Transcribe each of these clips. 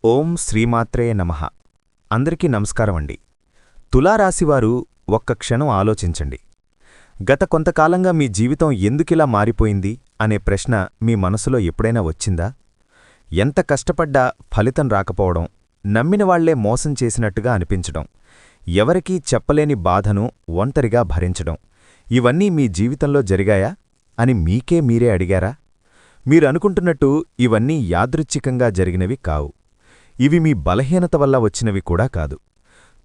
ఓం శ్రీమాత్రే నమః. అందరికీ నమస్కారమండి. తులారాశివారు ఒక్క క్షణం ఆలోచించండి. గత కొంతకాలంగా మీ జీవితం ఎందుకిలా మారిపోయింది అనే ప్రశ్న మీ మనసులో ఎప్పుడైనా వచ్చిందా? ఎంత కష్టపడ్డా ఫలితం రాకపోవడం, నమ్మినవాళ్లే మోసం చేసినట్టుగా అనిపించడం, ఎవరికీ చెప్పలేని బాధను ఒంటరిగా భరించడం, ఇవన్నీ మీ జీవితంలో జరిగాయా అని మీకే మీరే అడిగారా? మీరనుకుంటున్నట్టు ఇవన్నీ యాదృచ్ఛికంగా జరిగినవి కావు. ఇవి మీ బలహీనత వల్ల వచ్చినవి కూడా కాదు.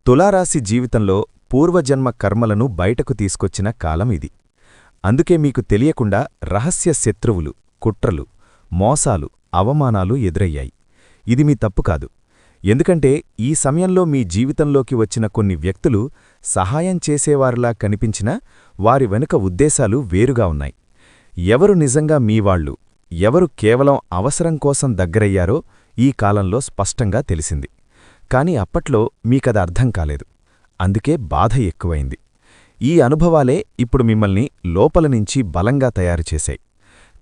తులారాశి జీవితంలో పూర్వజన్మ కర్మలను బయటకు తీసుకొచ్చిన కాలం ఇది. అందుకే మీకు తెలియకుండా రహస్య శత్రువులు, కుట్రలు, మోసాలు, అవమానాలు ఎదురయ్యాయి. ఇది మీ తప్పు కాదు. ఎందుకంటే ఈ సమయంలో మీ జీవితంలోకి వచ్చిన కొన్ని వ్యక్తులు సహాయం చేసేవారిలా కనిపించినా వారి వెనుక ఉద్దేశాలు వేరుగా ఉన్నాయి. ఎవరు నిజంగా మీవాళ్లు, ఎవరు కేవలం అవసరం కోసం దగ్గరయ్యారో ఈ కాలంలో స్పష్టంగా తెలిసింది. కాని అప్పట్లో మీకది అర్థం కాలేదు. అందుకే బాధ ఎక్కువైంది. ఈ అనుభవాలే ఇప్పుడు మిమ్మల్ని లోపలనుంచి బలంగా తయారుచేశాయి.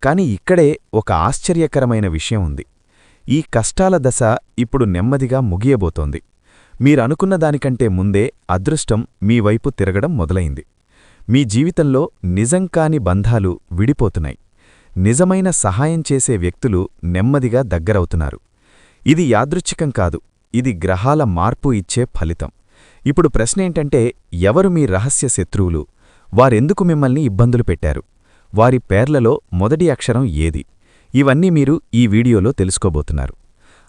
కాని ఇక్కడే ఒక ఆశ్చర్యకరమైన విషయం ఉంది. ఈ కష్టాల దశ ఇప్పుడు నెమ్మదిగా ముగియబోతోంది. మీరనుకున్న దానికంటే ముందే అదృష్టం మీ వైపు తిరగడం మొదలైంది. మీ జీవితంలో నిజం కాని బంధాలు విడిపోతున్నాయి. నిజమైన సహాయం చేసే వ్యక్తులు నెమ్మదిగా దగ్గరవుతున్నారు. ఇది యాదృచ్ఛికం కాదు, ఇది గ్రహాల మార్పు ఇచ్చే ఫలితం. ఇప్పుడు ప్రశ్నేంటంటే, ఎవరు మీ రహస్య శత్రువులు? వారెందుకు మిమ్మల్ని ఇబ్బందులు పెట్టారు? వారి పేర్లలో మొదటి అక్షరం ఏది? ఇవన్నీ మీరు ఈ వీడియోలో తెలుసుకోబోతున్నారు.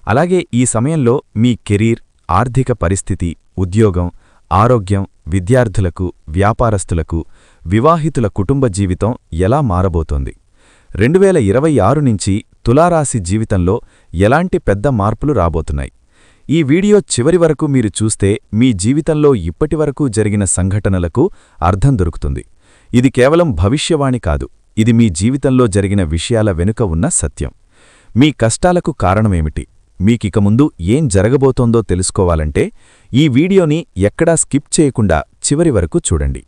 అలాగే ఈ సమయంలో మీ కెరీర్, ఆర్థిక పరిస్థితి, ఉద్యోగం, ఆరోగ్యం, విద్యార్థులకు, వ్యాపారస్తులకు, వివాహితుల కుటుంబ జీవితం ఎలా మారబోతోంది? 2026 నుంచి తులారాశి జీవితంలో ఎలాంటి పెద్ద మార్పులు రాబోతున్నాయి? ఈ వీడియో చివరి వరకు మీరు చూస్తే మీ జీవితంలో ఇప్పటివరకు జరిగిన సంఘటనలకు అర్థం దొరుకుతుంది. ఇది కేవలం భవిష్యవాణి కాదు, ఇది మీ జీవితంలో జరిగిన విషయాల వెనుక ఉన్న సత్యం. మీ కష్టాలకు కారణమేమిటి? మీకిక ముందు ఏం జరగబోతోందో తెలుసుకోవాలంటే ఈ వీడియోని ఎక్కడా స్కిప్ చేయకుండా చివరి వరకు చూడండి.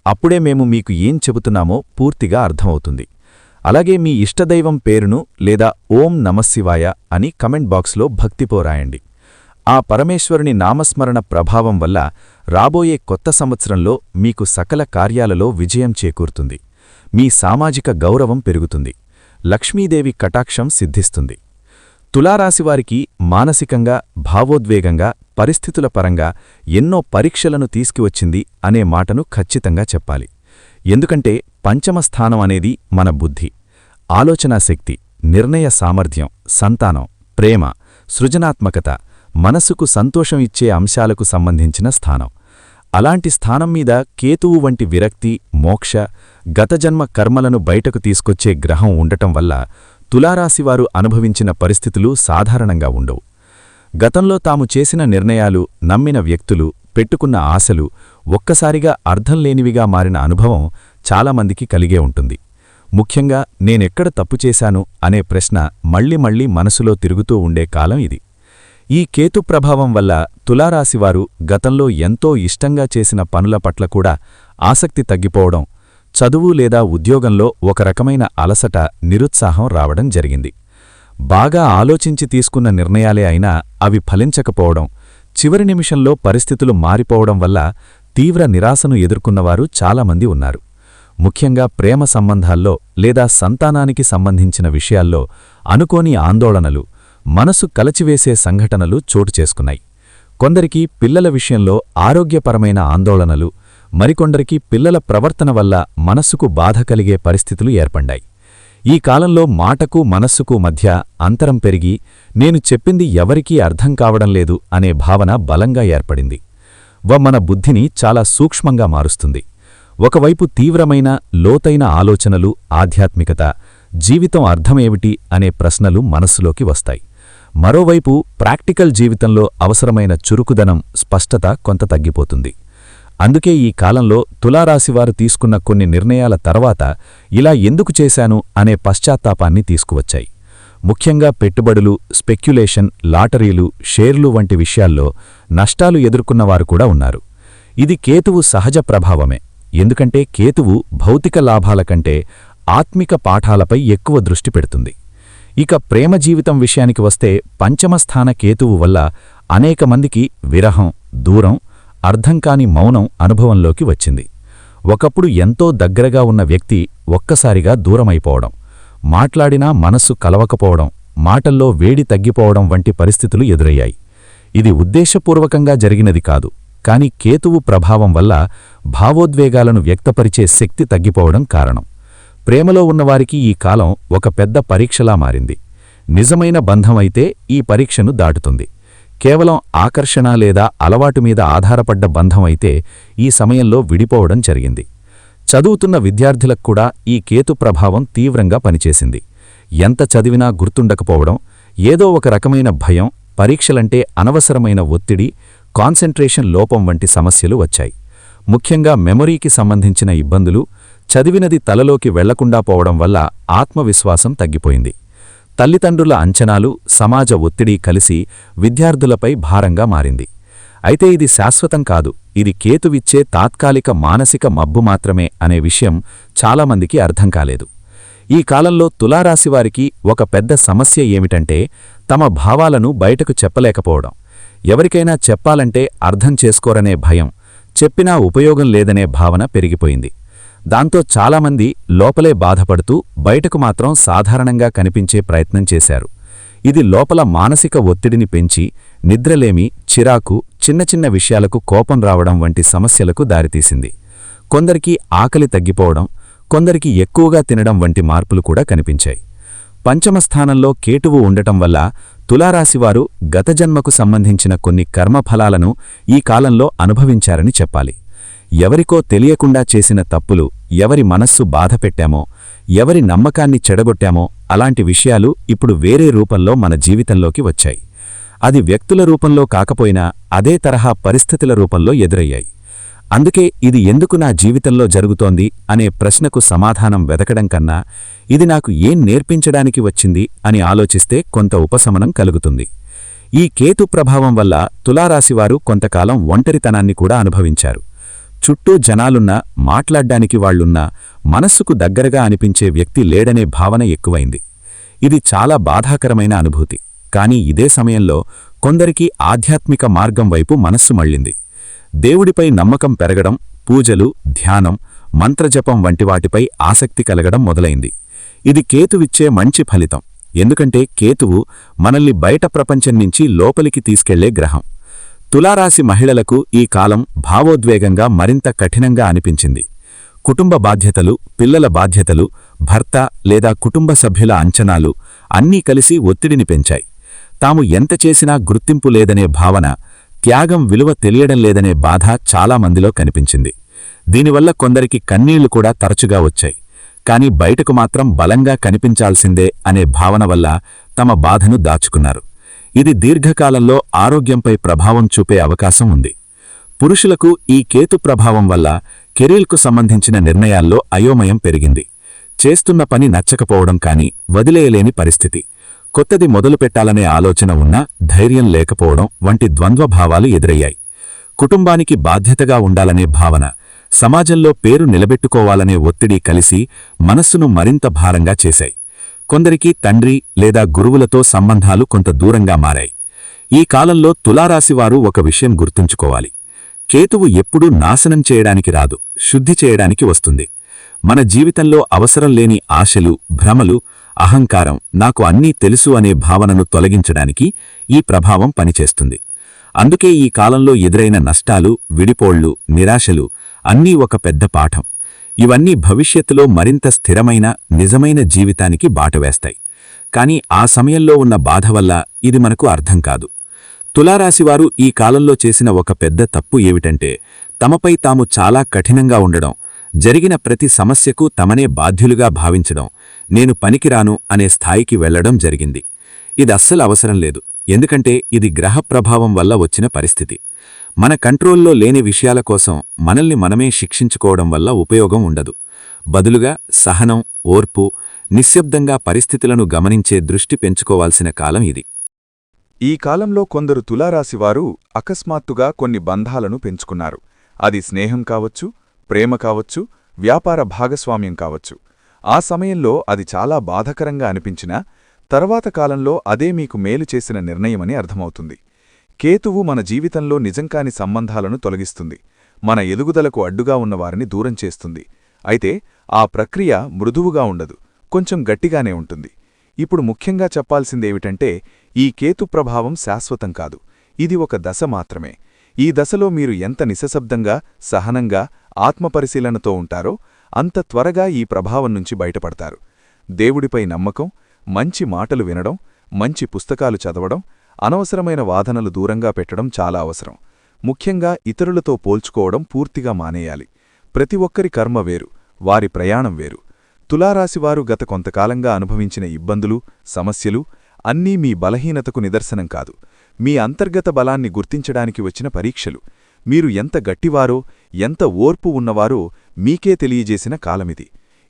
అప్పుడే మేము మీకు ఏం చెబుతున్నామో పూర్తిగా అర్థమవుతుంది. అలాగే మీ ఇష్టదైవం పేరును లేదా ఓం నమఃశివాయ అని కమెంట్ బాక్స్లో భక్తితో రాయండి. ఆ పరమేశ్వరుని నామస్మరణ ప్రభావం వల్ల రాబోయే కొత్త సంవత్సరంలో మీకు సకల కార్యాలలో విజయం చేకూరుతుంది. మీ సామాజిక గౌరవం పెరుగుతుంది. లక్ష్మీదేవి కటాక్షం సిద్ధిస్తుంది. తులారాశివారికి మానసికంగా, భావోద్వేగంగా, పరిస్థితుల పరంగా ఎన్నో పరీక్షలను తీసుకువచ్చింది అనే మాటను ఖచ్చితంగా చెప్పాలి. ఎందుకంటే పంచమస్థానం అనేది మన బుద్ధి, ఆలోచనాశక్తి, నిర్ణయ సామర్థ్యం, సంతానం, ప్రేమ, సృజనాత్మకత, మనసుకు సంతోషం ఇచ్చే అంశాలకు సంబంధించిన స్థానం. అలాంటి స్థానం మీద కేతువు వంటి విరక్తి, మోక్ష, గతజన్మ కర్మలను బయటకు తీసుకొచ్చే గ్రహం ఉండటం వల్ల తులారాశివారు అనుభవించిన పరిస్థితులు సాధారణంగా ఉండవు. గతంలో తాము చేసిన నిర్ణయాలు, నమ్మిన వ్యక్తులు, పెట్టుకున్న ఆశలు ఒక్కసారిగా అర్థంలేనివిగా మారిన అనుభవం చాలామందికి కలిగే ఉంటుంది. ముఖ్యంగా నేనెక్కడ తప్పు చేశాను అనే ప్రశ్న మళ్లీ మళ్లీ మనసులో తిరుగుతూ ఉండే కాలం ఇది. ఈ కేతు ప్రభావం వల్ల తులారాశివారు గతంలో ఎంతో ఇష్టంగా చేసిన పనుల పట్ల కూడా ఆసక్తి తగ్గిపోవడం, చదువు లేదా ఉద్యోగంలో ఒక రకమైన అలసట, నిరుత్సాహం రావడం జరిగింది. బాగా ఆలోచించి తీసుకున్న నిర్ణయాలే అయినా అవి ఫలించకపోవడం, చివరి నిమిషంలో పరిస్థితులు మారిపోవడం వల్ల తీవ్ర నిరాశను ఎదుర్కొన్నవారు చాలామంది ఉన్నారు. ముఖ్యంగా ప్రేమ సంబంధాల్లో లేదా సంతానానికి సంబంధించిన విషయాల్లో అనుకోని ఆందోళనలు, మనసు కలచివేసే సంఘటనలు చోటుచేసుకున్నాయి. కొందరికి పిల్లల విషయంలో ఆరోగ్యపరమైన ఆందోళనలు, మరికొందరికి పిల్లల ప్రవర్తన వల్ల మనస్సుకు బాధ కలిగే పరిస్థితులు ఏర్పడ్డాయి. ఈ కాలంలో మాటకు మనస్సుకు మధ్య అంతరం పెరిగి నేను చెప్పింది ఎవరికీ అర్థం కావడం లేదు అనే భావన బలంగా ఏర్పడింది. మన బుద్ధిని చాలా సూక్ష్మంగా మారుస్తుంది. ఒకవైపు తీవ్రమైన, లోతైన ఆలోచనలు, ఆధ్యాత్మికత, జీవితం అర్థమేమిటి అనే ప్రశ్నలు మనస్సులోకి వస్తాయి. మరోవైపు ప్రాక్టికల్ జీవితంలో అవసరమైన చురుకుదనం, స్పష్టత కొంత తగ్గిపోతుంది. అందుకే ఈ కాలంలో తులారాశివారు తీసుకున్న కొన్ని నిర్ణయాల తర్వాత ఇలా ఎందుకు చేశాను అనే పశ్చాత్తాపాన్ని తీసుకువచ్చాయి. ముఖ్యంగా పెట్టుబడులు, స్పెక్యులేషన్, లాటరీలు, షేర్లు వంటి విషయాల్లో నష్టాలు ఎదుర్కొన్నవారు కూడా ఉన్నారు. ఇది కేతువు సహజ ప్రభావమే. ఎందుకంటే కేతువు భౌతిక లాభాల కంటే ఆత్మిక పాఠాలపై ఎక్కువ దృష్టి పెడుతుంది. ఇక ప్రేమ జీవితం విషయానికి వస్తే పంచమస్థాన కేతువు వల్ల అనేక మందికి విరహం, దూరం, అర్థంకాని మౌనం అనుభవంలోకి వచ్చింది. ఒకప్పుడు ఎంతో దగ్గరగా ఉన్న వ్యక్తి ఒక్కసారిగా దూరమైపోవడం, మాట్లాడినా మనస్సు కలవకపోవడం, మాటల్లో వేడి తగ్గిపోవడం వంటి పరిస్థితులు ఎదురయ్యాయి. ఇది ఉద్దేశపూర్వకంగా జరిగినది కాదు, కాని కేతువు ప్రభావం వల్ల భావోద్వేగాలను వ్యక్తపరిచే శక్తి తగ్గిపోవడం కారణం. ప్రేమలో ఉన్నవారికి ఈ కాలం ఒక పెద్ద పరీక్షలా మారింది. నిజమైన బంధమైతే ఈ పరీక్షను దాటుతుంది. కేవలం ఆకర్షణ లేదా అలవాటు మీద ఆధారపడ్డ బంధం అయితే ఈ సమయంలో విడిపోవడం జరిగింది. చదువుతున్న విద్యార్థులకు కూడా ఈ కేతు ప్రభావం తీవ్రంగా పనిచేసింది. ఎంత చదివినా గుర్తుండకపోవడం, ఏదో ఒక రకమైన భయం, పరీక్షలంటే అనవసరమైన ఒత్తిడి, కాన్సంట్రేషన్ లోపం వంటి సమస్యలు వచ్చాయి. ముఖ్యంగా మెమొరీకి సంబంధించిన ఇబ్బందులు, చదివినది తలలోకి వెళ్లకుండా పోవడం వల్ల ఆత్మవిశ్వాసం తగ్గిపోయింది. తల్లిదండ్రుల అంచనాలు, సమాజ ఒత్తిడి కలిసి విద్యార్థులపై భారంగా మారింది. అయితే ఇది శాశ్వతం కాదు, ఇది కేతువిచ్చే తాత్కాలిక మానసిక మబ్బు మాత్రమే అనే విషయం చాలామందికి అర్థం కాలేదు. ఈ కాలంలో తులారాశివారికి ఒక పెద్ద సమస్య ఏమిటంటే తమ భావాలను బయటకు చెప్పలేకపోవడం. ఎవరికైనా చెప్పాలంటే అర్థం చేసుకోరనే భయం, చెప్పినా ఉపయోగం లేదనే భావన పెరిగిపోయింది. దాంతో చాలామంది లోపలే బాధపడుతూ బయటకు మాత్రం సాధారణంగా కనిపించే ప్రయత్నం చేశారు. ఇది లోపల మానసిక ఒత్తిడిని పెంచి నిద్రలేమి, చిరాకు, చిన్న చిన్న విషయాలకు కోపం రావడం వంటి సమస్యలకు దారితీసింది. కొందరికి ఆకలి తగ్గిపోవడం, కొందరికి ఎక్కువగా తినడం వంటి మార్పులు కూడా కనిపించాయి. పంచమస్థానంలో కేతువు ఉండటం వల్ల తులారాశివారు గత జన్మకు సంబంధించిన కొన్ని కర్మఫలాలను ఈ కాలంలో అనుభవించారని చెప్పాలి. ఎవరికో తెలియకుండా చేసిన తప్పులు, ఎవరి మనస్సు బాధపెట్టామో, ఎవరి నమ్మకాన్ని చెడగొట్టామో అలాంటి విషయాలు ఇప్పుడు వేరే రూపంలో మన జీవితంలోకి వచ్చాయి. అది వ్యక్తుల రూపంలో కాకపోయినా అదే తరహా పరిస్థితుల రూపంలో ఎదురయ్యాయి. అందుకే ఇది ఎందుకు నా జీవితంలో జరుగుతోంది అనే ప్రశ్నకు సమాధానం వెతకడం కన్నా ఇది నాకు ఏం నేర్పించడానికి వచ్చింది అని ఆలోచిస్తే కొంత ఉపశమనం కలుగుతుంది. ఈ కేతు ప్రభావం వల్ల తులారాశివారు కొంతకాలం ఒంటరితనాన్ని కూడా అనుభవించారు. చుట్టూ జనాలున్నా, మాట్లాడ్డానికి వాళ్లున్నా మనస్సుకు దగ్గరగా అనిపించే వ్యక్తి లేడనే భావన ఎక్కువైంది. ఇది చాలా బాధాకరమైన అనుభూతి. కాని ఇదే సమయంలో కొందరికి ఆధ్యాత్మిక మార్గం వైపు మనస్సు మళ్ళింది. దేవుడిపై నమ్మకం పెరగడం, పూజలు, ధ్యానం, మంత్రజపం వంటి వాటిపై ఆసక్తి కలగడం మొదలైంది. ఇది కేతువిచ్చే మంచి ఫలితం. ఎందుకంటే కేతువు మనల్ని బయట ప్రపంచం నుంచి లోపలికి తీసుకెళ్లే గ్రహం. తులారాశి మహిళలకు ఈ కాలం భావోద్వేగంగా మరింత కఠినంగా అనిపించింది. కుటుంబ బాధ్యతలు, పిల్లల బాధ్యతలు, భర్త లేదా కుటుంబ సభ్యుల అంచనాలు అన్నీ కలిసి ఒత్తిడిని పెంచాయి. తాము ఎంత చేసినా గుర్తింపు లేదనే భావన, త్యాగం విలువ తెలియడం లేదనే బాధ చాలామందిలో కనిపించింది. దీనివల్ల కొందరికి కన్నీళ్లు కూడా తరచుగా వచ్చాయి. కాని బయటకు మాత్రం బలంగా కనిపించాల్సిందే అనే భావన వల్ల తమ బాధను దాచుకున్నారు. ఇది దీర్ఘకాలంలో ఆరోగ్యంపై ప్రభావం చూపే అవకాశం ఉంది. పురుషులకు ఈ కేతు ప్రభావం వల్ల కెరీర్కు సంబంధించిన నిర్ణయాల్లో అయోమయం పెరిగింది. చేస్తున్న పని నచ్చకపోవడం కానీ వదిలేయలేని పరిస్థితి, కొత్తది మొదలుపెట్టాలనే ఆలోచన ఉన్నా ధైర్యం లేకపోవడం వంటి ద్వంద్వభావాలు ఎదురయ్యాయి. కుటుంబానికి బాధ్యతగా ఉండాలనే భావన, సమాజంలో పేరు నిలబెట్టుకోవాలనే ఒత్తిడి కలిసి మనస్సును మరింత భారంగా చేశాయి. కొందరికి తండ్రి లేదా గురువులతో సంబంధాలు కొంత దూరంగా మారాయి. ఈ కాలంలో తులారాశివారు ఒక విషయం గుర్తుంచుకోవాలి. కేతువు ఎప్పుడూ నాశనం చేయడానికి రాదు, శుద్ధి చేయడానికి వస్తుంది. మన జీవితంలో అవసరం లేని ఆశలు, భ్రమలు, అహంకారం, నాకు అన్నీ తెలుసు అనే భావనను తొలగించడానికి ఈ ప్రభావం పనిచేస్తుంది. అందుకే ఈ కాలంలో ఎదురైన నష్టాలు, విడిపోళ్లు, నిరాశలు అన్నీ ఒక పెద్ద పాఠం. ఇవన్నీ భవిష్యత్తులో మరింత స్థిరమైన, నిజమైన జీవితానికి బాటవేస్తాయి. కాని ఆ సమయంలో ఉన్న బాధ వల్ల ఇది మనకు అర్థం కాదు. తులారాశివారు ఈ కాలంలో చేసిన ఒక పెద్ద తప్పు ఏమిటంటే తమపై తాము చాలా కఠినంగా ఉండడం, జరిగిన ప్రతి సమస్యకు తమనే బాధ్యులుగా భావించడం, నేను పనికిరాను అనే స్థాయికి వెళ్లడం జరిగింది. ఇది అస్సలు అవసరం లేదు. ఎందుకంటే ఇది గ్రహ ప్రభావం వల్ల వచ్చిన పరిస్థితి. మన కంట్రోల్లో లేని విషయాల కోసం మనల్ని మనమే శిక్షించుకోవడం వల్ల ఉపయోగం ఉండదు. బదులుగా సహనం, ఓర్పు, నిశ్శబ్దంగా పరిస్థితులను గమనించే దృష్టి పెంచుకోవాల్సిన కాలం ఇది. ఈ కాలంలో కొందరు తులారాశివారు అకస్మాత్తుగా కొన్ని బంధాలను పెంచుకున్నారు. అది స్నేహం కావచ్చు, ప్రేమ కావచ్చు, వ్యాపార భాగస్వామ్యం కావచ్చు. ఆ సమయంలో అది చాలా బాధకరంగా అనిపించినా తర్వాత కాలంలో అదే మీకు మేలు చేసిన నిర్ణయమని అర్థమవుతుంది. కేతువు మన జీవితంలో నిజంకాని సంబంధాలను తొలగిస్తుంది, మన ఎదుగుదలకు అడ్డుగా ఉన్నవారిని దూరం చేస్తుంది. అయితే ఆ ప్రక్రియ మృదువుగా ఉండదు, కొంచెం గట్టిగానే ఉంటుంది. ఇప్పుడు ముఖ్యంగా చెప్పాల్సిందేమిటంటే, ఈ కేతు ప్రభావం శాశ్వతం కాదు, ఇది ఒక దశ మాత్రమే. ఈ దశలో మీరు ఎంత నిశ్శబ్దంగా, సహనంగా, ఆత్మపరిశీలనతో ఉంటారో అంత త్వరగా ఈ ప్రభావం నుంచి బయటపడతారు. దేవుడిపై నమ్మకం, మంచి మాటలు వినడం, మంచి పుస్తకాలు చదవడం, అనవసరమైన వాదనలు దూరంగా పెట్టడం చాలా అవసరం. ముఖ్యంగా ఇతరులతో పోల్చుకోవడం పూర్తిగా మానేయాలి. ప్రతి ఒక్కరి కర్మ వేరు, వారి ప్రయాణం వేరు. తులారాశివారు గత కొంతకాలంగా అనుభవించిన ఇబ్బందులు, సమస్యలు అన్నీ మీ బలహీనతకు నిదర్శనం కాదు, మీ అంతర్గత బలాన్ని గుర్తించడానికి వచ్చిన పరీక్షలు. మీరు ఎంత గట్టివారో, ఎంత ఓర్పు ఉన్నవారో మీకే తెలియజేసిన కాలమిది.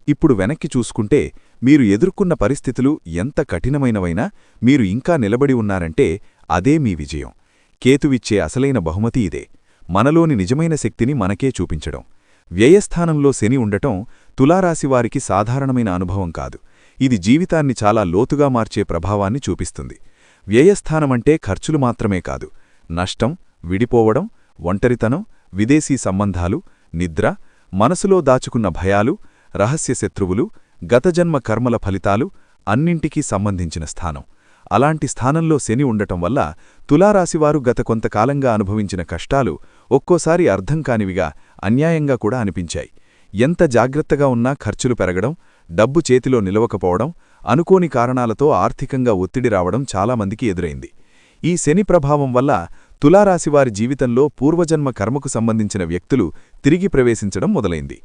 ఇప్పుడు వెనక్కి చూసుకుంటే మీరు ఎదుర్కొన్న పరిస్థితులు ఎంత కఠినమైనవైనా మీరు ఇంకా నిలబడి ఉన్నారంటే అదే మీ విజయం. కేతువిచ్చే అసలైన బహుమతి ఇదే, మనలోని నిజమైన శక్తిని మనకే చూపించడం. వ్యయస్థానంలో శని ఉండటం తులారాశివారికి సాధారణమైన అనుభవం కాదు, ఇది జీవితాన్ని చాలా లోతుగా మార్చే ప్రభావాన్ని చూపిస్తుంది. వ్యయస్థానమంటే ఖర్చులు మాత్రమే కాదు, నష్టం, విడిపోవడం, ఒంటరితనం, విదేశీ సంబంధాలు, నిద్ర, మనసులో దాచుకున్న భయాలు, రహస్య శత్రువులు, గతజన్మ కర్మల ఫలితాలు అన్నింటికీ సంబంధించిన స్థానం. అలాంటి స్థానంలో శని ఉండటం వల్ల తులారాశివారు గత కొంతకాలంగా అనుభవించిన కష్టాలు ఒక్కోసారి అర్థం కానివిగా, అన్యాయంగా కూడా అనిపించాయి. ఎంత జాగ్రత్తగా ఉన్నా ఖర్చులు పెరగడం, డబ్బు చేతిలో నిలవకపోవడం, అనుకోని కారణాలతో ఆర్థికంగా ఒత్తిడి రావడం చాలామందికి ఎదురైంది. ఈ శని ప్రభావం వల్ల తులారాశివారి జీవితంలో పూర్వజన్మ కర్మకు సంబంధించిన వ్యక్తులు తిరిగి ప్రవేశించడం మొదలైంది.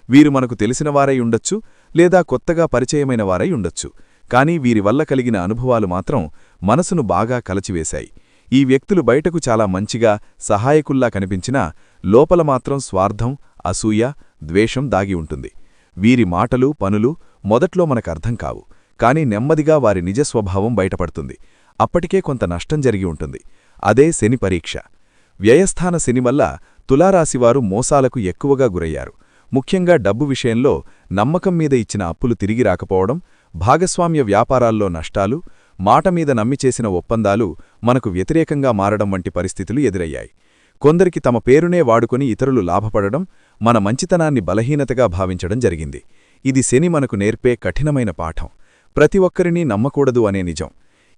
వీరు మనకు తెలిసినవారై ఉండొచ్చు, లేదా కొత్తగా పరిచయమైన వారై ఉండొచ్చు. కానీ వీరి వల్ల కలిగిన అనుభవాలు మాత్రం మనసును బాగా కలచివేశాయి. ఈ వ్యక్తులు బయటకు చాలా మంచిగా, సహాయకుల్లా కనిపించినా లోపల మాత్రం స్వార్థం, అసూయ, ద్వేషం దాగి ఉంటుంది. వీరి మాటలు, పనులు మొదట్లో మనకర్థం కావు, కానీ నెమ్మదిగా వారి నిజస్వభావం బయటపడుతుంది. అప్పటికే కొంత నష్టం జరిగి ఉంటుంది. అదే శని పరీక్ష. వ్యయస్థాన శని వల్ల తులారాశివారు మోసాలకు ఎక్కువగా గురయ్యారు. ముఖ్యంగా డబ్బు విషయంలో నమ్మకం మీద ఇచ్చిన అప్పులు తిరిగి రాకపోవడం, భాగస్వామ్య వ్యాపారాల్లో నష్టాలు, మాట మీద నమ్మి చేసిన ఒప్పందాలు మనకు వ్యతిరేకంగా మారడం వంటి పరిస్థితులు ఎదురయ్యాయి. కొందరికి తమ పేరునే వాడుకొని ఇతరులు లాభపడడం, మన మంచితనాన్ని బలహీనతగా భావించడం జరిగింది. ఇది శని మనకు నేర్పే కఠినమైన పాఠం, ప్రతి ఒక్కరినీ నమ్మకూడదు అనే నిజం.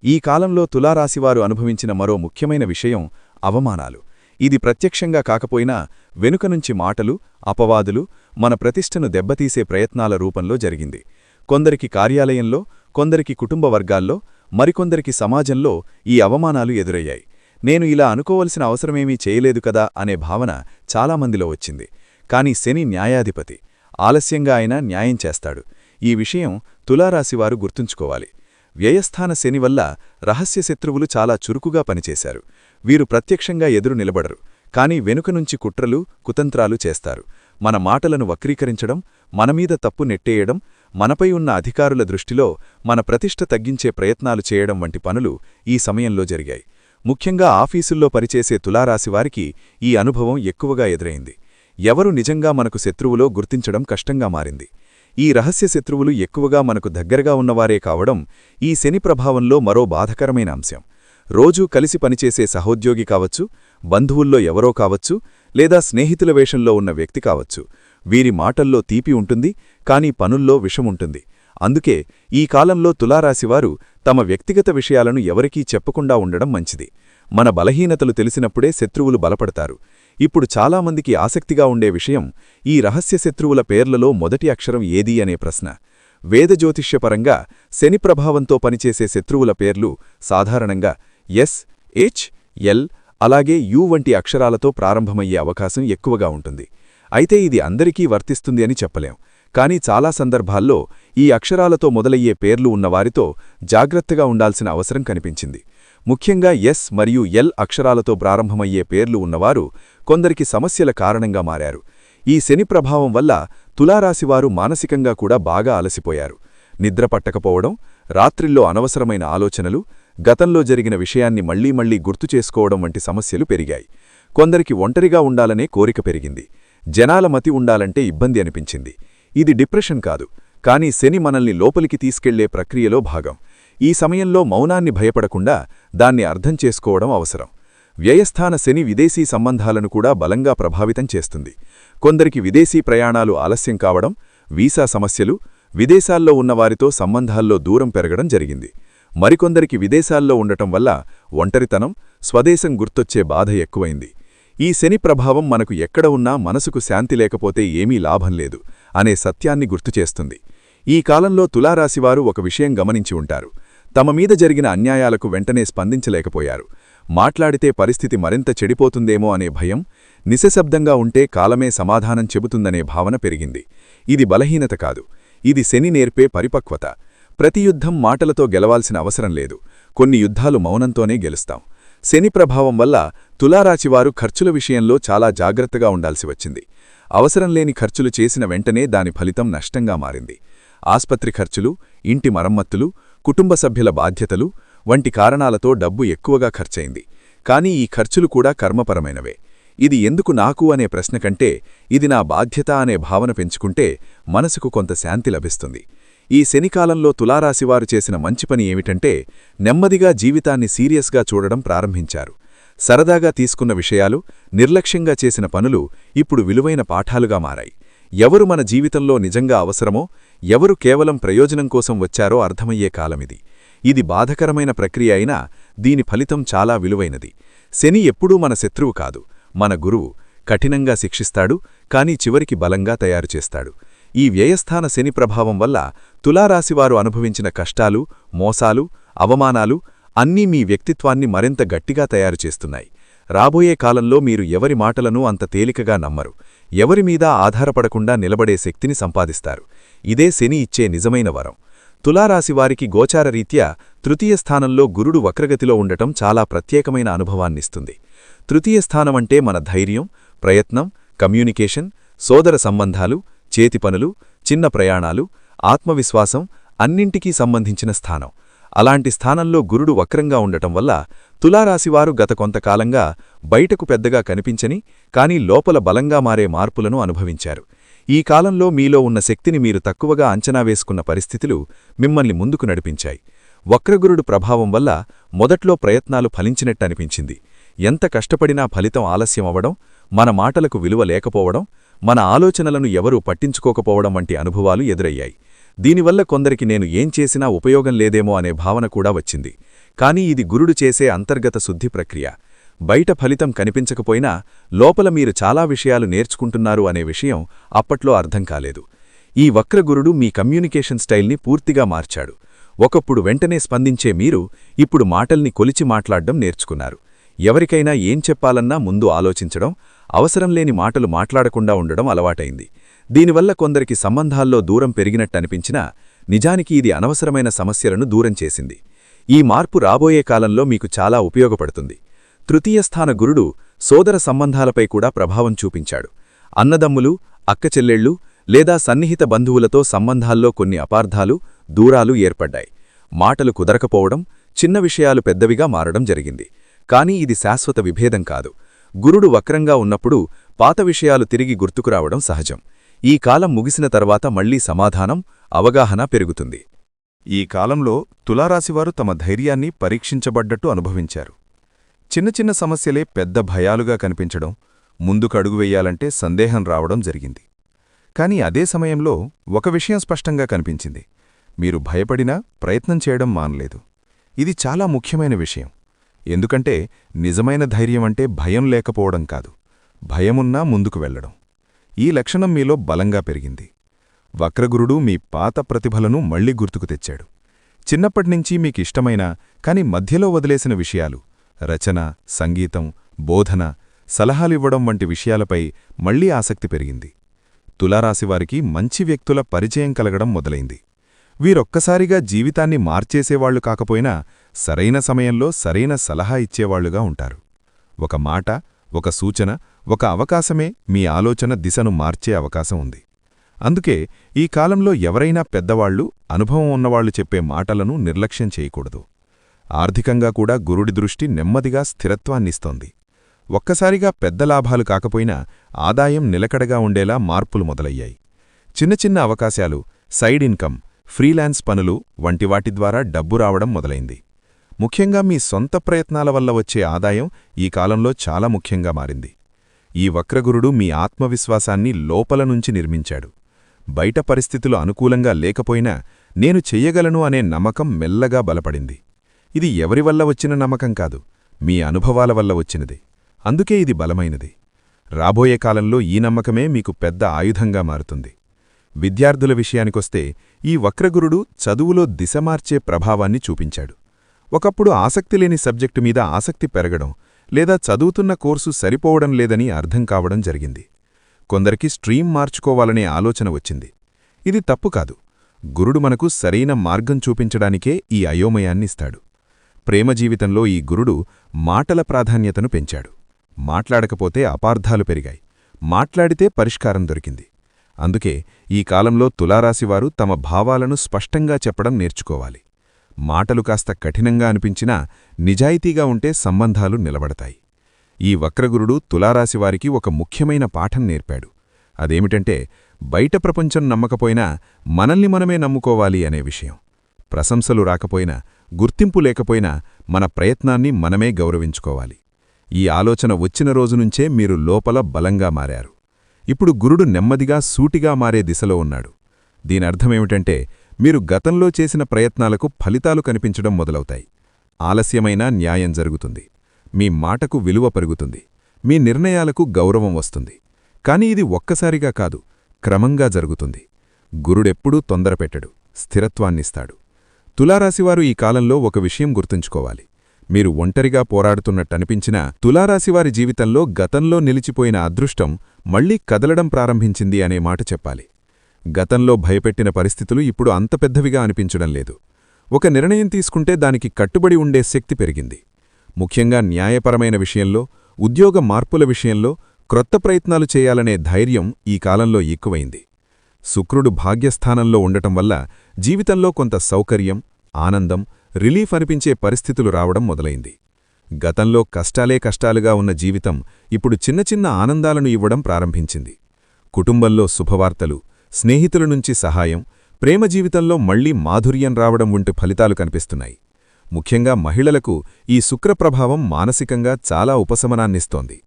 ఈ కాలంలో తులారాశివారు అనుభవించిన మరో ముఖ్యమైన విషయం అవమానాలు. ఇది ప్రత్యక్షంగా కాకపోయినా వెనుకనుంచి మాటలు, అపవాదులు, మన ప్రతిష్టను దెబ్బతీసే ప్రయత్నాల రూపంలో జరిగింది. కొందరికి కార్యాలయంలో, కొందరికి కుటుంబ వర్గాల్లో, మరికొందరికి సమాజంలో ఈ అవమానాలు ఎదురయ్యాయి. నేను ఇలా అనుకోవలసిన అవసరమేమీ చేయలేదు కదా అనే భావన చాలామందిలో వచ్చింది. కాని శని న్యాయాధిపతి, ఆలస్యంగా అయినా న్యాయం చేస్తాడు. ఈ విషయం తులారాశివారు గుర్తుంచుకోవాలి. వ్యయస్థాన శని వల్ల రహస్య శత్రువులు చాలా చురుకుగా పనిచేశారు. వీరు ప్రత్యక్షంగా ఎదురు నిలబడరు, కాని వెనుకనుంచి కుట్రలు, కుతంత్రాలు చేస్తారు. మన మాటలను వక్రీకరించడం, మనమీద తప్పు నెట్టేయడం, మనపై ఉన్న అధికారుల దృష్టిలో మన ప్రతిష్ఠ తగ్గించే ప్రయత్నాలు చేయడం వంటి పనులు ఈ సమయంలో జరిగాయి. ముఖ్యంగా ఆఫీసుల్లో పనిచేసే తులారాశివారికి ఈ అనుభవం ఎక్కువగా ఎదురైంది. ఎవరు నిజంగా మనకు శత్రువులో గుర్తించడం కష్టంగా మారింది. ఈ రహస్య శత్రువులు ఎక్కువగా మనకు దగ్గరగా ఉన్నవారే కావడం ఈ శని ప్రభావంలో మరో బాధకరమైన అంశం. రోజూ కలిసి పనిచేసే సహోద్యోగి కావచ్చు, బంధువుల్లో ఎవరో కావచ్చు, లేదా స్నేహితుల వేషంలో ఉన్న వ్యక్తి కావచ్చు. వీరి మాటల్లో తీపి ఉంటుంది, కానీ పనుల్లో విషముంటుంది. అందుకే ఈ కాలంలో తులారాశివారు తమ వ్యక్తిగత విషయాలను ఎవరికీ చెప్పకుండా ఉండడం మంచిది. మన బలహీనతలు తెలిసినప్పుడే శత్రువులు బలపడతారు. ఇప్పుడు చాలామందికి ఆసక్తిగా ఉండే విషయం ఈ రహస్య శత్రువుల పేర్లలో మొదటి అక్షరం ఏదీ అనే ప్రశ్న. వేదజ్యోతిష్యపరంగా శని ప్రభావంతో పనిచేసే శత్రువుల పేర్లు సాధారణంగా ఎస్, హెచ్, ఎల్, అలాగే యు వంటి అక్షరాలతో ప్రారంభమయ్యే అవకాశం ఎక్కువగా ఉంటుంది. అయితే ఇది అందరికీ వర్తిస్తుంది అని చెప్పలేం. కానీ చాలా సందర్భాల్లో ఈ అక్షరాలతో మొదలయ్యే పేర్లు ఉన్నవారితో జాగ్రత్తగా ఉండాల్సిన అవసరం కనిపించింది. ముఖ్యంగా ఎస్ మరియు ఎల్ అక్షరాలతో ప్రారంభమయ్యే పేర్లు ఉన్నవారు కొందరికి సమస్యల కారణంగా మారారు. ఈ శని ప్రభావం వల్ల తులారాశివారు మానసికంగా కూడా బాగా అలసిపోయారు. నిద్ర పట్టకపోవడం, రాత్రిల్లో అనవసరమైన ఆలోచనలు, గతంలో జరిగిన విషయాన్ని మళ్లీ మళ్లీ గుర్తుచేసుకోవడం వంటి సమస్యలు పెరిగాయి. కొందరికి ఒంటరిగా ఉండాలనే కోరిక పెరిగింది. జనాల మతి ఉండాలంటే ఇబ్బంది అనిపించింది. ఇది డిప్రెషన్ కాదు, కానీ శని మనల్ని లోపలికి తీసుకెళ్లే ప్రక్రియలో భాగం. ఈ సమయంలో మౌనాన్ని భయపడకుండా దాన్ని అర్థం చేసుకోవడం అవసరం. వ్యయస్థాన శని విదేశీ సంబంధాలను కూడా బలంగా ప్రభావితం చేస్తుంది. కొందరికి విదేశీ ప్రయాణాలు ఆలస్యం కావడం, వీసా సమస్యలు, విదేశాల్లో ఉన్నవారితో సంబంధాల్లో దూరం పెరగడం జరిగింది. మరికొందరికి విదేశాల్లో ఉండటం వల్ల ఒంటరితనం, స్వదేశం గుర్తొచ్చే బాధ ఎక్కువైంది. ఈ శని ప్రభావం మనకు ఎక్కడ ఉన్నా మనసుకు శాంతి లేకపోతే ఏమీ లాభం లేదు అనే సత్యాన్ని గుర్తుచేస్తుంది. ఈ కాలంలో తులారాశివారు ఒక విషయం గమనించి ఉంటారు. తమ మీద జరిగిన అన్యాయాలకు వెంటనే స్పందించలేకపోయారు. మాట్లాడితే పరిస్థితి మరింత చెడిపోతుందేమో అనే భయం, నిశ్శబ్దంగా ఉంటే కాలమే సమాధానం చెబుతుందనే భావన పెరిగింది. ఇది బలహీనత కాదు, ఇది శని నేర్పే పరిపక్వత. ప్రతి యుద్ధం మాటలతో గెలవాల్సిన అవసరం లేదు. కొన్ని యుద్ధాలు మౌనంతోనే గెలుస్తాం. శని ప్రభావం వల్ల తులారాశివారు ఖర్చుల విషయంలో చాలా జాగ్రత్తగా ఉండాల్సి వచ్చింది. అవసరం లేని ఖర్చులు చేసిన వెంటనే దాని ఫలితం నష్టంగా మారింది. ఆస్పత్రి ఖర్చులు, ఇంటి మరమ్మతులు, కుటుంబ సభ్యుల బాధ్యతలు వంటి కారణాలతో డబ్బు ఎక్కువగా ఖర్చయింది. కానీ ఈ ఖర్చులు కూడా కర్మపరమైనవే. ఇది ఎందుకు నాకు అనే ప్రశ్న కంటే ఇది నా బాధ్యత అనే భావన పెంచుకుంటే మనసుకు కొంత శాంతి లభిస్తుంది. ఈ శనికాలంలో తులారాశివారు చేసిన మంచి పని ఏమిటంటే నెమ్మదిగా జీవితాన్ని సీరియస్గా చూడడం ప్రారంభించారు. సరదాగా తీసుకున్న విషయాలు, నిర్లక్ష్యంగా చేసిన పనులు ఇప్పుడు విలువైన పాఠాలుగా మారాయి. ఎవరు మన జీవితంలో నిజంగా అవసరమో, ఎవరు కేవలం ప్రయోజనం కోసం వచ్చారో అర్థమయ్యే కాలమిది. ఇది బాధకరమైన ప్రక్రియ అయినా దీని ఫలితం చాలా విలువైనది. శని ఎప్పుడూ మన శత్రువు కాదు, మన గురువు. కఠినంగా శిక్షిస్తాడు, కానీ చివరికి బలంగా తయారుచేస్తాడు. ఈ వ్యయస్థాన శని ప్రభావం వల్ల తులారాశివారు అనుభవించిన కష్టాలు, మోసాలు, అవమానాలు అన్నీ మీ వ్యక్తిత్వాన్ని మరింత గట్టిగా తయారుచేస్తున్నాయి. రాబోయే కాలంలో మీరు ఎవరి మాటలను అంత తేలికగా నమ్మరు. ఎవరిమీద ఆధారపడకుండా నిలబడే శక్తిని సంపాదిస్తారు. ఇదే శని ఇచ్చే నిజమైన వరం. తులారాశివారికి గోచారరీత్యా తృతీయ స్థానంలో గురుడు వక్రగతిలో ఉండటం చాలా ప్రత్యేకమైన అనుభవాన్నిస్తుంది. తృతీయ స్థానమంటే మన ధైర్యం, ప్రయత్నం, కమ్యూనికేషన్, సోదర సంబంధాలు, చేతి పనులు, చిన్న ప్రయాణాలు, ఆత్మవిశ్వాసం అన్నింటికీ సంబంధించిన స్థానం. అలాంటి స్థానంలో గురుడు వక్రంగా ఉండటం వల్ల తులారాశివారు గత కొంతకాలంగా బయటకు పెద్దగా కనిపించని కానీ లోపల బలంగా మారే మార్పులను అనుభవించారు. ఈ కాలంలో మీలో ఉన్న శక్తిని మీరు తక్కువగా అంచనా వేసుకున్న పరిస్థితులు మిమ్మల్ని ముందుకు నడిపించాయి. వక్రగురుడు ప్రభావం వల్ల మొదట్లో ప్రయత్నాలు ఫలించినట్టనిపించింది. ఎంత కష్టపడినా ఫలితం ఆలస్యం అవ్వడం, మన మాటలకు విలువ లేకపోవడం, మన ఆలోచనలను ఎవరూ పట్టించుకోకపోవడం వంటి అనుభవాలు ఎదురయ్యాయి. దీనివల్ల కొందరికి నేను ఏం చేసినా ఉపయోగం లేదేమో అనే భావన కూడా వచ్చింది. కానీ ఇది గురుడు చేసే అంతర్గత శుద్ధి ప్రక్రియ. బయట ఫలితం కనిపించకపోయినా లోపల మీరు చాలా విషయాలు నేర్చుకుంటున్నారు అనే విషయం అప్పట్లో అర్థం కాలేదు. ఈ వక్రగురుడు మీ కమ్యూనికేషన్ స్టైల్ని పూర్తిగా మార్చాడు. ఒకప్పుడు వెంటనే స్పందించే మీరు ఇప్పుడు మాటల్ని కొలిచి మాట్లాడ్డం నేర్చుకున్నారు. ఎవరికైనా ఏం చెప్పాలన్నా ముందు ఆలోచించడం, అవసరం లేని మాటలు మాట్లాడకుండా ఉండడం అలవాటైంది. దీనివల్ల కొందరికి సంబంధాల్లో దూరం పెరిగినట్టనిపించినా నిజానికి ఇది అనవసరమైన సమస్యలను దూరం చేసింది. ఈ మార్పు రాబోయే కాలంలో మీకు చాలా ఉపయోగపడుతుంది. తృతీయస్థాన గురుడు సోదర సంబంధాలపై కూడా ప్రభావం చూపించాడు. అన్నదమ్ములు, అక్కచెల్లెళ్ళు లేదా సన్నిహిత బంధువులతో సంబంధాల్లో కొన్ని అపార్థాలు, దూరాలు ఏర్పడ్డాయి. మాటలు కుదరకపోవడం, చిన్న విషయాలు పెద్దవిగా మారడం జరిగింది. కానీ ఇది శాశ్వత విభేదం కాదు. గురుడు వక్రంగా ఉన్నప్పుడు పాత విషయాలు తిరిగి గుర్తుకురావడం సహజం. ఈ కాలం ముగిసిన తర్వాత మళ్లీ సమాధానం, అవగాహన పెరుగుతుంది. ఈ కాలంలో తులారాశివారు తమ ధైర్యాన్ని పరీక్షించబడ్డట్టు అనుభవించారు. చిన్న చిన్న సమస్యలే పెద్ద భయాలుగా కనిపించడం, ముందుకు అడుగు వెయ్యాలంటే సందేహం రావడం జరిగింది. కాని అదే సమయంలో ఒక విషయం స్పష్టంగా కనిపించింది. మీరు భయపడినా ప్రయత్నం చేయడం మానలేదు. ఇది చాలా ముఖ్యమైన విషయం. ఎందుకంటే నిజమైన ధైర్యమంటే భయం లేకపోవడం కాదు, భయమున్నా ముందుకు వెళ్లడం. ఈ లక్షణం మీలో బలంగా పెరిగింది. వక్రగురుడు మీ పాత ప్రతిభలను మళ్లీ గుర్తుకు తెచ్చాడు. చిన్నప్పటినుంచి మీకిష్టమైన కాని మధ్యలో వదిలేసిన విషయాలు, రచన, సంగీతం, బోధన, సలహాలివ్వడం వంటి విషయాలపై మళ్లీ ఆసక్తి పెరిగింది. తులారాశివారికి మంచి వ్యక్తుల పరిచయం కలగడం మొదలైంది. వీరొక్కసారిగా జీవితాన్ని మార్చేసేవాళ్లు కాకపోయినా సరైన సమయంలో సరైన సలహా ఇచ్చేవాళ్లుగా ఉంటారు. ఒక మాట, ఒక సూచన, ఒక అవకాశమే మీ ఆలోచన దిశను మార్చే అవకాశం ఉంది. అందుకే ఈ కాలంలో ఎవరైనా పెద్దవాళ్లు, అనుభవం ఉన్నవాళ్లు చెప్పే మాటలను నిర్లక్ష్యం చేయకూడదు. ఆర్థికంగా కూడా గురుడి దృష్టి నెమ్మదిగా స్థిరత్వాన్నిస్తోంది. ఒక్కసారిగా పెద్ద లాభాలు కాకపోయినా ఆదాయం నిలకడగా ఉండేలా మార్పులు మొదలయ్యాయి. చిన్న చిన్న అవకాశాలు, సైడ్ ఇన్కమ్, ఫ్రీలాన్స్ పనులు వంటివాటి ద్వారా డబ్బు రావడం మొదలైంది. ముఖ్యంగా మీ సొంత ప్రయత్నాల వల్ల వచ్చే ఆదాయం ఈ కాలంలో చాలా ముఖ్యంగా మారింది. ఈ వక్రగురుడు మీ ఆత్మవిశ్వాసాన్ని లోపల నుంచి నిర్మించాడు. బయట పరిస్థితులు అనుకూలంగా లేకపోయినా నేను చెయ్యగలను అనే నమ్మకం మెల్లగా బలపడింది. ఇది ఎవరివల్ల వచ్చిన నమ్మకం కాదు, మీ అనుభవాల వల్ల వచ్చినది. అందుకే ఇది బలమైనది. రాబోయే కాలంలో ఈ నమ్మకమే మీకు పెద్ద ఆయుధంగా మారుతుంది. విద్యార్థుల విషయానికొస్తే ఈ వక్రగురుడు చదువులో దిశమార్చే ప్రభావాన్ని చూపించాడు. ఒకప్పుడు ఆసక్తిలేని సబ్జెక్టు మీద ఆసక్తి పెరగడం, లేదా చదువుతున్న కోర్సు సరిపోవడం లేదని అర్థం కావడం జరిగింది. కొందరికి స్ట్రీమ్ మార్చుకోవాలనే ఆలోచన వచ్చింది. ఇది తప్పు కాదు. గురుడు మనకు సరైన మార్గం చూపించడానికే ఈ అయోమయాన్నిస్తాడు. ప్రేమ జీవితంలో ఈ గురుడు మాటల ప్రాధాన్యతను పెంచాడు. మాట్లాడకపోతే అపార్థాలు పెరిగాయి, మాట్లాడితే పరిష్కారం దొరికింది. అందుకే ఈ కాలంలో తులారాశివారు తమ భావాలను స్పష్టంగా చెప్పడం నేర్చుకోవాలి. మాటలు కాస్త కఠినంగా అనిపించినా నిజాయితీగా ఉంటే సంబంధాలు నిలబడతాయి. ఈ వక్రగురుడు తులారాశివారికి ఒక ముఖ్యమైన పాఠం నేర్పాడు. అదేమిటంటే, బయట ప్రపంచం నమ్మకపోయినా మనల్ని మనమే నమ్ముకోవాలి అనే విషయం. ప్రశంసలు రాకపోయినా, గుర్తింపు లేకపోయినా మన ప్రయత్నాన్ని మనమే గౌరవించుకోవాలి. ఈ ఆలోచన వచ్చిన రోజునుంచే మీరు లోపల బలంగా మారారు. ఇప్పుడు గురుడు నెమ్మదిగా సూటిగా మారే దిశలో ఉన్నాడు. దీనర్థమేమిటంటే, మీరు గతంలో చేసిన ప్రయత్నాలకు ఫలితాలు కనిపించడం మొదలవుతాయి. ఆలస్యమైన న్యాయం జరుగుతుంది. మీ మాటకు విలువ పెరుగుతుంది. మీ నిర్ణయాలకు గౌరవం వస్తుంది. కాని ఇది ఒక్కసారిగా కాదు, క్రమంగా జరుగుతుంది. గురుడెప్పుడూ తొందరపెట్టడు, స్థిరత్వాన్నిస్తాడు. తులారాశివారు ఈ కాలంలో ఒక విషయం గుర్తుంచుకోవాలి. మీరు ఒంటరిగా పోరాడుతున్నట్టనిపించినా తులారాశివారి జీవితంలో గతంలో నిలిచిపోయిన అదృష్టం మళ్లీ కదలడం ప్రారంభించింది అనే మాట చెప్పాలి. గతంలో భయపెట్టిన పరిస్థితులు ఇప్పుడు అంత పెద్దవిగా అనిపించడం లేదు. ఒక నిర్ణయం తీసుకుంటే దానికి కట్టుబడి ఉండే శక్తి పెరిగింది. ముఖ్యంగా న్యాయపరమైన విషయంలో, ఉద్యోగ మార్పుల విషయంలో క్రొత్త ప్రయత్నాలు చేయాలనే ధైర్యం ఈ కాలంలో ఎక్కువైంది. శుక్రుడు భాగ్యస్థానంలో ఉండటం వల్ల జీవితంలో కొంత సౌకర్యం, ఆనందం, రిలీఫ్ అనిపించే పరిస్థితులు రావడం మొదలైంది. గతంలో కష్టాలే కష్టాలుగా ఉన్న జీవితం ఇప్పుడు చిన్న చిన్న ఆనందాలను ఇవ్వడం ప్రారంభించింది. కుటుంబంలో శుభవార్తలు, స్నేహితుల నుంచి సహాయం, ప్రేమ జీవితంలో మళ్లీ మాధుర్యం రావడం వంటి ఫలితాలు కనిపిస్తున్నాయి. ముఖ్యంగా మహిళలకు ఈ శుక్రప్రభావం మానసికంగా చాలా ఉపశమనాన్నిస్తోంది.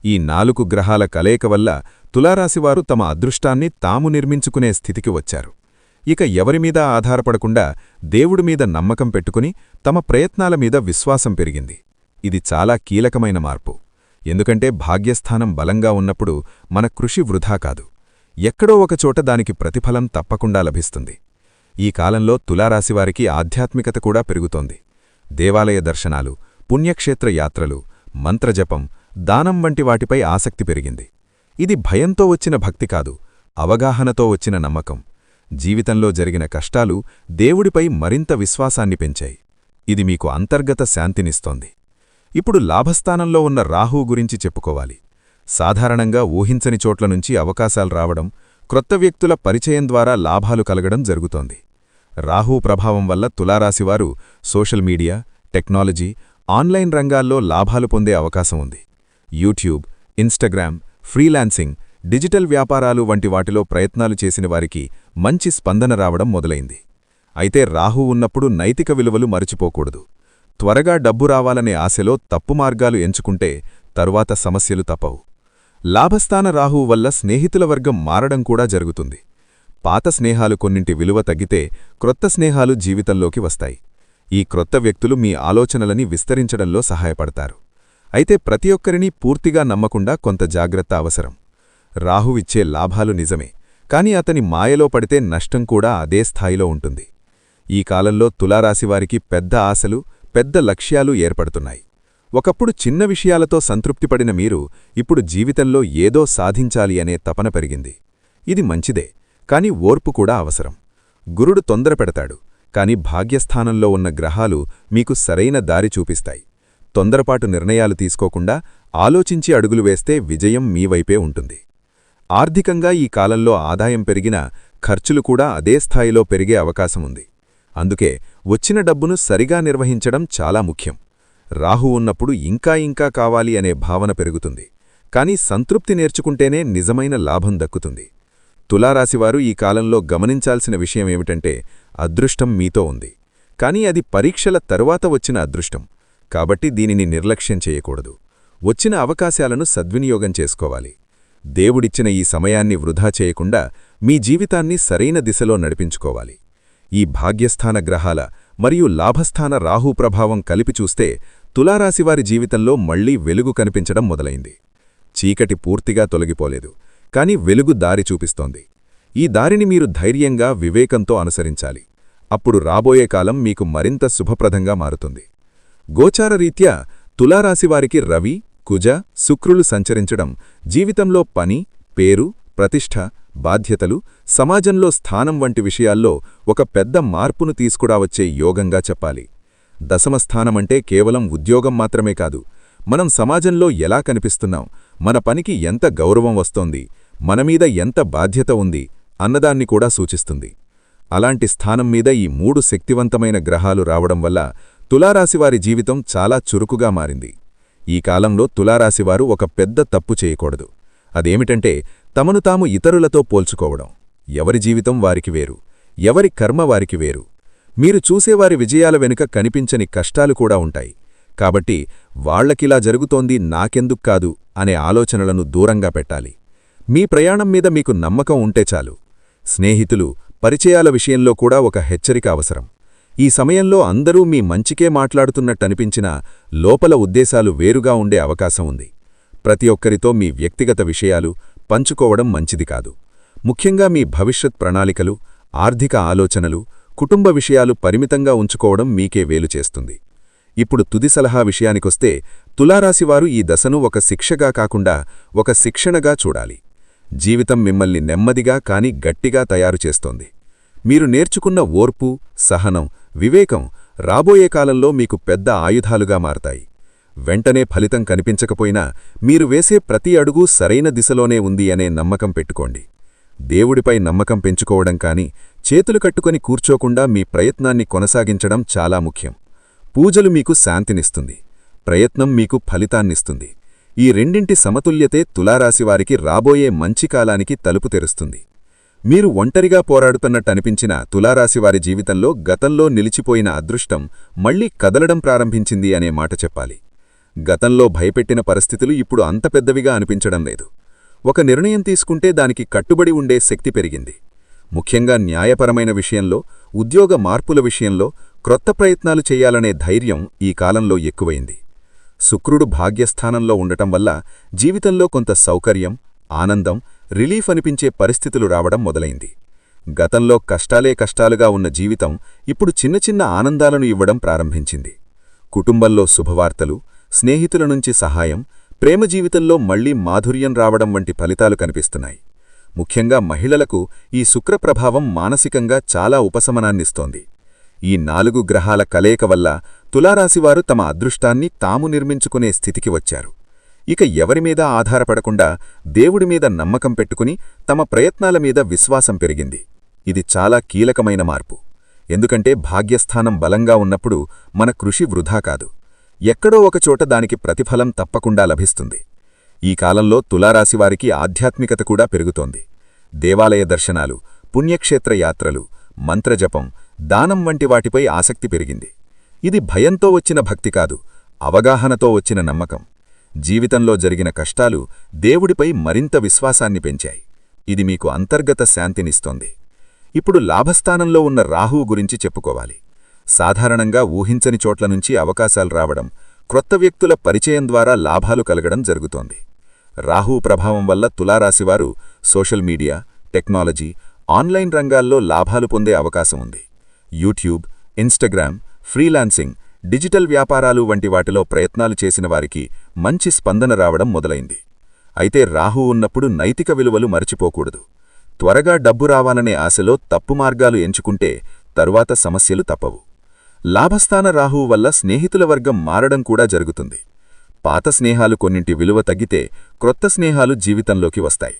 ఈ 4 గ్రహాల కలయిక వల్ల తులారాశివారు తమ అదృష్టాన్ని తాము నిర్మించుకునే స్థితికి వచ్చారు. ఇక ఎవరిమీద ఆధారపడకుండా దేవుడిమీద నమ్మకం పెట్టుకుని తమ ప్రయత్నాల మీద విశ్వాసం పెరిగింది. ఇది చాలా కీలకమైన మార్పు. ఎందుకంటే భాగ్యస్థానం బలంగా ఉన్నప్పుడు మన కృషి వృధా కాదు. ఎక్కడో ఒకచోట దానికి ప్రతిఫలం తప్పకుండా లభిస్తుంది. ఈ కాలంలో తులారాశివారికి ఆధ్యాత్మికత కూడా పెరుగుతోంది. దేవాలయ దర్శనాలు, పుణ్యక్షేత్ర యాత్రలు, మంత్రజపం, దానం వంటి వాటిపై ఆసక్తి పెరిగింది. ఇది భయంతో వచ్చిన భక్తి కాదు, అవగాహనతో వచ్చిన నమ్మకం. జీవితంలో జరిగిన కష్టాలు దేవుడిపై మరింత విశ్వాసాన్ని పెంచాయి. ఇది మీకు అంతర్గత శాంతినిస్తోంది. ఇప్పుడు లాభస్థానంలో ఉన్న రాహువు గురించి చెప్పుకోవాలి. సాధారణంగా ఊహించని చోట్ల నుంచి అవకాశాలు రావడం, క్రొత్త వ్యక్తుల పరిచయం ద్వారా లాభాలు కలగడం జరుగుతోంది. రాహు ప్రభావం వల్ల తులారాశివారు సోషల్ మీడియా, టెక్నాలజీ, ఆన్లైన్ రంగాల్లో లాభాలు పొందే అవకాశం ఉంది. యూట్యూబ్, ఇన్స్టాగ్రామ్, ఫ్రీలాన్సింగ్, డిజిటల్ వ్యాపారాలు వంటి వాటిలో ప్రయత్నాలు చేసిన వారికి మంచి స్పందన రావడం మొదలైంది. అయితే రాహు ఉన్నప్పుడు నైతిక విలువలు మరచిపోకూడదు. త్వరగా డబ్బు రావాలనే ఆశలో తప్పు మార్గాలు ఎంచుకుంటే తరువాత సమస్యలు తప్పవు. లాభస్థాన రాహువు వల్ల స్నేహితుల వర్గం మారడం కూడా జరుగుతుంది. పాత స్నేహాలు కొన్నింటి విలువ తగ్గితే క్రొత్త స్నేహాలు జీవితంలోకి వస్తాయి. ఈ క్రొత్త వ్యక్తులు మీ ఆలోచనలని విస్తరించడంలో సహాయపడతారు. అయితే ప్రతి ఒక్కరినీ పూర్తిగా నమ్మకుండా కొంత జాగ్రత్త అవసరం. రాహువిచ్చే లాభాలు నిజమే, కాని అతని మాయలో పడితే నష్టం కూడా అదే స్థాయిలో ఉంటుంది. ఈ కాలంలో తులారాశివారికి పెద్ద ఆశలు, పెద్ద లక్ష్యాలు ఏర్పడుతున్నాయి. ఒకప్పుడు చిన్న విషయాలతో సంతృప్తిపడిన మీరు ఇప్పుడు జీవితంలో ఏదో సాధించాలి అనే తపన పెరిగింది. ఇది మంచిదే, కాని ఓర్పు కూడా అవసరం. గురుడు తొందరపెడతాడు, కాని భాగ్యస్థానంలో ఉన్న గ్రహాలు మీకు సరైన దారి చూపిస్తాయి. తొందరపాటు నిర్ణయాలు తీసుకోకుండా ఆలోచించి అడుగులు వేస్తే విజయం మీ వైపే ఉంటుంది. ఆర్థికంగా ఈ కాలంలో ఆదాయం పెరిగినా ఖర్చులు కూడా అదే స్థాయిలో పెరిగే అవకాశముంది. అందుకే వచ్చిన డబ్బును సరిగా నిర్వహించడం చాలా ముఖ్యం. రాహు ఉన్నప్పుడు ఇంకా ఇంకా కావాలి అనే భావన పెరుగుతుంది. కాని సంతృప్తి నేర్చుకుంటేనే నిజమైన లాభం దక్కుతుంది. తులారాశివారు ఈ కాలంలో గమనించాల్సిన విషయమేమిటంటే, అదృష్టం మీతో ఉంది. కానీ అది పరీక్షల తరువాత వచ్చిన అదృష్టం, కాబట్టి దీనిని నిర్లక్ష్యం చేయకూడదు. వచ్చిన అవకాశాలను సద్వినియోగం చేసుకోవాలి. దేవుడిచ్చిన ఈ సమయాన్ని వృధా చేయకుండా మీ జీవితాన్ని సరైన దిశలో నడిపించుకోవాలి. ఈ భాగ్యస్థాన గ్రహాల మరియు లాభస్థాన రాహు ప్రభావం కలిపి చూస్తే తులారాశివారి జీవితంలో మళ్లీ వెలుగు కనిపించడం మొదలైంది. చీకటి పూర్తిగా తొలగిపోలేదు, కాని వెలుగు దారి చూపిస్తోంది. ఈ దారిని మీరు ధైర్యంగా, వివేకంతో అనుసరించాలి. అప్పుడు రాబోయే కాలం మీకు మరింత శుభప్రదంగా మారుతుంది. గోచారరీత్యా తులారాశివారికి రవి, కుజ, శుక్రులు సంచరించడం జీవితంలో పని, పేరు, ప్రతిష్ఠ, బాధ్యతలు, సమాజంలో స్థానం వంటి విషయాల్లో ఒక పెద్ద మార్పును తీసుకురావచ్చే యోగంగా చెప్పాలి. దశమస్థానమంటే కేవలం ఉద్యోగం మాత్రమే కాదు, మనం సమాజంలో ఎలా కనిపిస్తున్నాం, మన పనికి ఎంత గౌరవం వస్తోంది, మనమీద ఎంత బాధ్యత ఉంది అన్నదాన్ని కూడా సూచిస్తుంది. అలాంటి స్థానం మీద ఈ 3 శక్తివంతమైన గ్రహాలు రావడం వల్ల తులారాశివారి జీవితం చాలా చురుకుగా మారింది. ఈ కాలంలో తులారాశివారు ఒక పెద్ద తప్పు చేయకూడదు. అదేమిటంటే తమను తాము ఇతరులతో పోల్చుకోవడం. ఎవరి జీవితం వారికి వేరు, ఎవరి కర్మ వారికి వేరు. మీరు చూసేవారి విజయాల వెనుక కనిపించని కష్టాలు కూడా ఉంటాయి. కాబట్టి వాళ్లకిలా జరుగుతోంది, నాకెందుకు కాదు అనే ఆలోచనలను దూరంగా పెట్టాలి. మీ ప్రయాణం మీద మీకు నమ్మకం ఉంటే చాలు. స్నేహితులు, పరిచయాల విషయంలో కూడా ఒక హెచ్చరిక అవసరం. ఈ సమయంలో అందరూ మీ మంచికే మాట్లాడుతున్నట్టనిపించినా లోపల ఉద్దేశాలు వేరుగా ఉండే అవకాశం ఉంది. ప్రతి ఒక్కరితో మీ వ్యక్తిగత విషయాలు పంచుకోవడం మంచిది కాదు. ముఖ్యంగా మీ భవిష్యత్ ప్రణాళికలు, ఆర్థిక ఆలోచనలు, కుటుంబ విషయాలు పరిమితంగా ఉంచుకోవడం మీకే వేలు చేస్తుంది. ఇప్పుడు తుది సలహా విషయానికొస్తే తులారాశివారు ఈ దశను ఒక శిక్షగా కాకుండా ఒక శిక్షణగా చూడాలి. జీవితం మిమ్మల్ని నెమ్మదిగా కాని గట్టిగా తయారు చేస్తోంది. మీరు నేర్చుకున్న ఓర్పు, సహనం, వివేకం రాబోయే కాలంలో మీకు పెద్ద ఆయుధాలుగా మారతాయి. వెంటనే ఫలితం కనిపించకపోయినా మీరు వేసే ప్రతి అడుగు సరైన దిశలోనే ఉంది అనే నమ్మకం పెట్టుకోండి. దేవుడిపై నమ్మకం పెంచుకోవడం కాని చేతులు కట్టుకొని కూర్చోకుండా మీ ప్రయత్నాన్ని కొనసాగించడం చాలా ముఖ్యం. పూజలు మీకు శాంతినిస్తుంది, ప్రయత్నం మీకు ఫలితాన్నిస్తుంది. ఈ రెండింటి సమతుల్యతే తులారాశివారికి రాబోయే మంచి కాలానికి తలుపు తెరుస్తుంది. మీరు ఒంటరిగా పోరాడుతున్నట్టనిపించిన తులారాశివారి జీవితంలో గతంలో నిలిచిపోయిన అదృష్టం మళ్లీ కదలడం ప్రారంభించింది అనే మాట చెప్పాలి. గతంలో భయపెట్టిన పరిస్థితులు ఇప్పుడు అంత పెద్దవిగా అనిపించడం లేదు. ఒక నిర్ణయం తీసుకుంటే దానికి కట్టుబడి ఉండే శక్తి పెరిగింది. ముఖ్యంగా న్యాయపరమైన విషయంలో, ఉద్యోగ మార్పుల విషయంలో క్రొత్త ప్రయత్నాలు చేయాలనే ధైర్యం ఈ కాలంలో ఎక్కువైంది. శుక్రుడు భాగ్యస్థానంలో ఉండటం వల్ల జీవితంలో కొంత సౌకర్యం, ఆనందం, రిలీఫ్ అనిపించే పరిస్థితులు రావడం మొదలైంది. గతంలో కష్టాలే కష్టాలుగా ఉన్న జీవితం ఇప్పుడు చిన్న చిన్న ఆనందాలను ఇవ్వడం ప్రారంభించింది. కుటుంబంలో శుభవార్తలు, స్నేహితుల నుంచి సహాయం, ప్రేమ జీవితంలో మళ్లీ మాధుర్యం రావడం వంటి ఫలితాలు కనిపిస్తున్నాయి. ముఖ్యంగా మహిళలకు ఈ శుక్రప్రభావం మానసికంగా చాలా ఉపశమనాన్నిస్తోంది. ఈ 4 గ్రహాల కలయిక వల్ల తులారాశివారు తమ అదృష్టాన్ని తాము నిర్మించుకునే స్థితికి వచ్చారు. ఇక ఎవరిమీద ఆధారపడకుండా దేవుడిమీద నమ్మకం పెట్టుకుని తమ ప్రయత్నాల మీద విశ్వాసం పెరిగింది. ఇది చాలా కీలకమైన మార్పు. ఎందుకంటే భాగ్యస్థానం బలంగా ఉన్నప్పుడు మన కృషి వృధా కాదు, ఎక్కడో ఒకచోట దానికి ప్రతిఫలం తప్పకుండా లభిస్తుంది. ఈ కాలంలో తులారాశివారికి ఆధ్యాత్మికత కూడా పెరుగుతోంది. దేవాలయ దర్శనాలు, పుణ్యక్షేత్ర యాత్రలు, మంత్రజపం, దానం వంటి వాటిపై ఆసక్తి పెరిగింది. ఇది భయంతో వచ్చిన భక్తి కాదు, అవగాహనతో వచ్చిన నమ్మకం. జీవితంలో జరిగిన కష్టాలు దేవుడిపై మరింత విశ్వాసాన్ని పెంచాయి. ఇది మీకు అంతర్గత శాంతినిస్తోంది. ఇప్పుడు లాభస్థానంలో ఉన్న రాహువు గురించి చెప్పుకోవాలి. సాధారణంగా ఊహించని చోట్ల నుంచి అవకాశాలు రావడం, క్రొత్త వ్యక్తుల పరిచయం ద్వారా లాభాలు కలగడం జరుగుతోంది. రాహువు ప్రభావం వల్ల తులారాశివారు సోషల్ మీడియా, టెక్నాలజీ, ఆన్లైన్ రంగాల్లో లాభాలు పొందే అవకాశం ఉంది. యూట్యూబ్, ఇన్స్టాగ్రామ్, ఫ్రీలాన్సింగ్, డిజిటల్ వ్యాపారాలు వంటి వాటిలో ప్రయత్నాలు చేసిన వారికి మంచి స్పందన రావడం మొదలైంది. అయితే రాహువు ఉన్నప్పుడు నైతిక విలువలు మరచిపోకూడదు. త్వరగా డబ్బు రావాలనే ఆశలో తప్పు మార్గాలు ఎంచుకుంటే తరువాత సమస్యలు తప్పవు. లాభస్థాన రాహువు వల్ల స్నేహితుల వర్గం మారడం కూడా జరుగుతుంది. పాత స్నేహాలు కొన్నింటి విలువ తగ్గితే క్రొత్త స్నేహాలు జీవితంలోకి వస్తాయి.